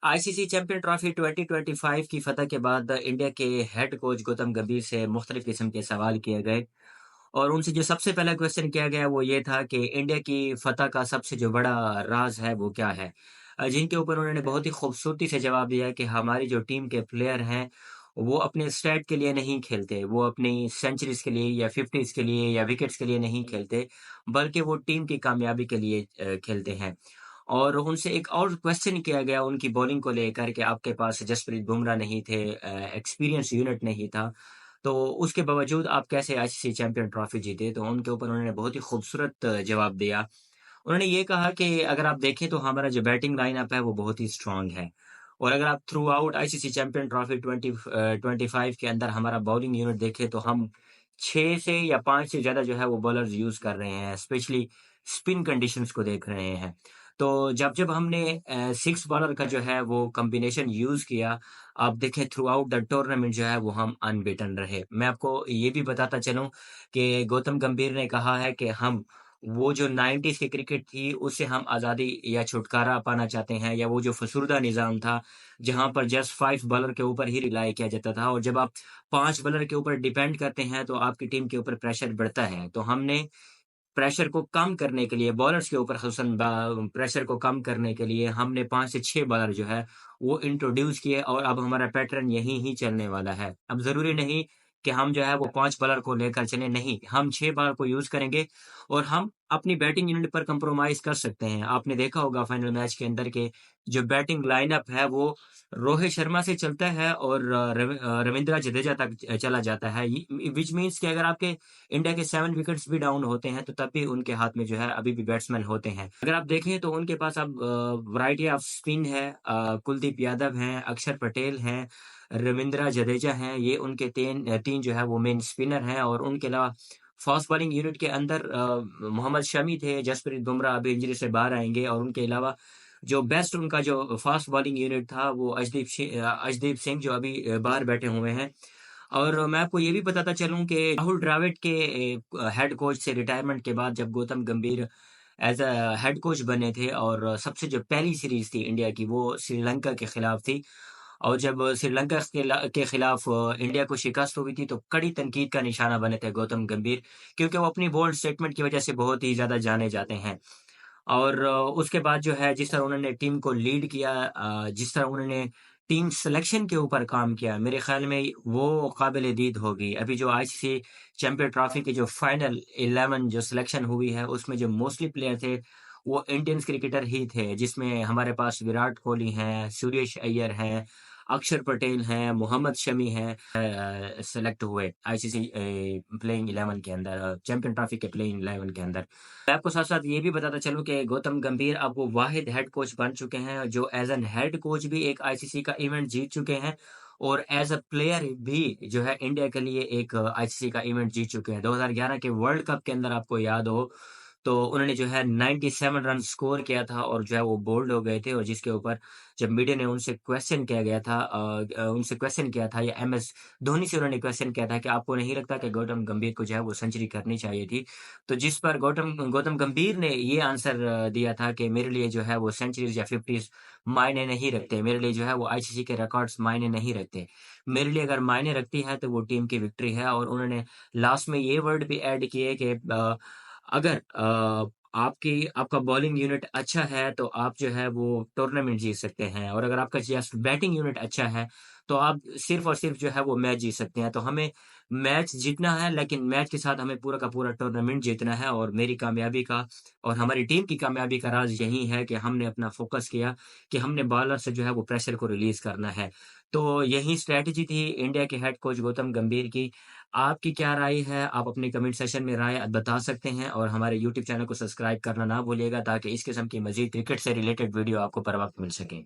ICC champion trophy 2025 की फतह के बाद इंडिया के हेड कोच गौतम गंभीर से मुख्तलिफ किस्म के सवाल किए गए और उनसे जो सबसे पहला क्वेश्चन किया गया वो ये था कि इंडिया की फतह का सबसे जो बड़ा राज है वो क्या है। जिनके ऊपर उन्होंने बहुत ही खूबसूरती से जवाब दिया कि हमारी जो टीम के प्लेयर हैं वो अपने स्टैट के लिए नहीं खेलते, वो अपनी सेंचुरीज के लिए या फिफ्टीज के लिए या विकेट्स के लिए नहीं खेलते, बल्कि वो टीम की कामयाबी के लिए खेलते हैं। और उनसे एक और क्वेश्चन किया गया उनकी बॉलिंग को लेकर कि आपके पास जसप्रीत बुमराह नहीं थे, एक्सपीरियंस यूनिट नहीं था, तो उसके बावजूद आप कैसे आईसीसी चैंपियन ट्रॉफी जीते? तो उनके ऊपर उन्होंने बहुत ही खूबसूरत जवाब दिया। उन्होंने ये कहा कि अगर आप देखें तो हमारा जो बैटिंग लाइनअप है वो बहुत ही स्ट्रॉन्ग है और अगर आप through out ICC champion trophy 25 के अंदर हमारा बॉलिंग यूनिट देखें तो हम 6 से या 5 से ज़्यादा जो है वो बॉलर्स यूज़ कर रहे हैं, स्पेशली स्पिन कंडीशंस को देख रहे हैं। तो जब-जब हमने 6 बॉलर का जो है वो कॉम्बिनेशन यूज़ किया, आप देखें थ्रू आउट द टूर्नामेंट जो है वो हम अनबीटन रहे। मैं आपको ये भी बताता चलूँ कि गौतम गंभीर ने कहा है कि हम वो जो 90s की क्रिकेट थी, उससे हम आज़ादी या छुटकारा पाना चाहते हैं या वो जो फसुर्दा निज़ाम था, जहाँ पर जस्ट 5 बॉलर के ऊपर ही रिलाय किया जाता था और जब आप 5 बॉलर के ऊपर डिपेंड करते हैं, तो आपकी टीम के ऊपर प्रेशर बढ़ता है। तो हमने प्रेशर को कम करने के लिए बॉलर्स के ऊपर ख़ुसूसन प्रेशर को कम करने के लिए हमने 5 से 6 बॉलर जो है, वो इंट्रोड्यूस किए और अब हमारा पैटर्न यही ही चलने वाला है। अब ज़रूरी नहीं कि हम जो है वो 5 बॉलर को लेकर चलें, नहीं, हम 6 बॉलर को यूज़ करेंगे और हम अपनी बैटिंग यूनिट पर कंप्रोमाइज़ कर सकते हैं। आपने देखा होगा फाइनल मैच के अंदर के जो बैटिंग लाइनअप है वो रोहित शर्मा से चलता है और रवींद्र जडेजा तक चला जाता है। व्हिच मीन्स कि अगर आपके इंडिया के 7 विकेट्स भी डाउन होते हैं, तो तब भी उनके हाथ में जो है अभी भी बैट्समैन होते हैं। अगर आप देखें तो उनके पास अब वैरायटी ऑफ स्पिन है, कुलदीप यादव हैं, अक्षर पटेल हैं, रवींद्र जडेजा हैं, ये उनके 3 जो है वो मेन स्पिनर हैं और उनके अलावा फास्ट बॉलिंग यूनिट के अंदर मोहम्मद शमी थे, जसप्रीत बुमराह अभी इंजरी से बाहर आएँगे और उनके अलावा जो बेस्ट उनका जो फास्ट बॉलिंग यूनिट था वो अर्शदीप सिंह जो अभी बाहर बैठे हुए हैं। और मैं आपको ये भी बताता चलूँ कि राहुल द्रविड़ के हेड कोच से रिटायरमेंट के बाद जब गौतम गंभीर एज़ अ हेड कोच बने थे और सबसे जो पहली सीरीज़ थी इंडिया की वो श्रीलंका के खिलाफ थी। और जब श्रीलंका के खिलाफ इंडिया को शिकस्त हुई थी तो कड़ी तनकीद का निशाना बने थे गौतम गंभीर, क्योंकि वो अपनी बोल्ड स्टेटमेंट की वज़ह से बहुत ही ज़्यादा जाने जाते हैं। और उसके बाद जो है जिस तरह उन्होंने टीम को लीड किया, जिस तरह उन्होंने टीम सिलेक्शन के ऊपर काम किया, मेरे ख़्याल में वो काबिल-ए-दीद होगी। अभी जो आईसीसी चैंपियन ट्रॉफी की जो फाइनल 11 जो सिलेक्शन हुई है, उसमें जो मोस्टली प्लेयर थे, वो इंडियंस क्रिकेटर ही थे, जिसमें हमारे पास विराट कोहली हैं, सुरेश अय्यर हैं, अक्षर पटेल हैं, मोहम्मद शमी हैं, सेलेक्ट हुए आईसीसी प्लेइंग 11 के अंदर, चैंपियन ट्रॉफी के प्लेइंग 11 के अंदर। मैं आपको साथ-साथ ये भी बताता चलूँ कि गौतम गंभीर अब वो वाहिद हेड कोच बन चुके हैं जो एज़ एन हेड कोच भी एक आईसीसी का इवेंट जीत चुके हैं और एज़ अ प्लेयर भी जो है इंडिया के लिए एक आईसीसी का इवेंट जीत चुके हैं। 2011 के वर्ल्ड कप के अंदर आपको याद हो, तो उन्होंने जो है 97 रन स्कोर किया था और जो है वो बोल्ड हो गए थे और जिसके ऊपर जब मीडिया ने उनसे क्वेश्चन किया गया था, उनसे क्वेश्चन किया था या एमएस धोनी से उन्होंने क्वेश्चन किया था कि आपको नहीं लगता कि गौतम गंभीर को जो है वो सेंचुरी करनी चाहिए थी? तो जिस पर गौतम गंभीर ने ये आंसर दिया था कि मेरे लिए जो है वो सेंचुरीज़ या 50s मायने नहीं रखते। मेरे लिए जो है वो आईसीसी के रिकॉर्ड्स मायने नहीं रखते। मेरे लिए अगर मायने रखती है तो वो टीम की विक्ट्री है और उन्होंने लास्ट में ये वर्ड भी ऐड किए कि अगर आपका बॉलिंग यूनिट अच्छा है तो आप जो है वो टूर्नामेंट जीत सकते हैं और अगर आपका जस्ट बैटिंग यूनिट अच्छा है, तो आप सिर्फ़ और सिर्फ़ जो है वो मैच जीत सकते हैं। तो हमें मैच जीतना है, लेकिन मैच के साथ हमें पूरा का पूरा टूर्नामेंट जीतना है और मेरी कामयाबी का और हमारी टीम की कामयाबी का राज़ यही है कि हमने अपना फ़ोकस किया कि हमने बॉलर से जो है वो प्रेशर को रिलीज़ करना है। तो यही स्ट्रैटेजी थी इंडिया के हेड कोच गौतम गंभीर की। आपकी क्या राय है? आप अपनी कमेंट सेक्शन में राय बता सकते हैं और हमारे यूट्यूब चैनल को सब्सक्राइब करना ना भूलिएगा ताकि इस किस्म की मज़ीद क्रिकेट से रिलेटेड वीडियो आपको बर वक़्त मिल सकें।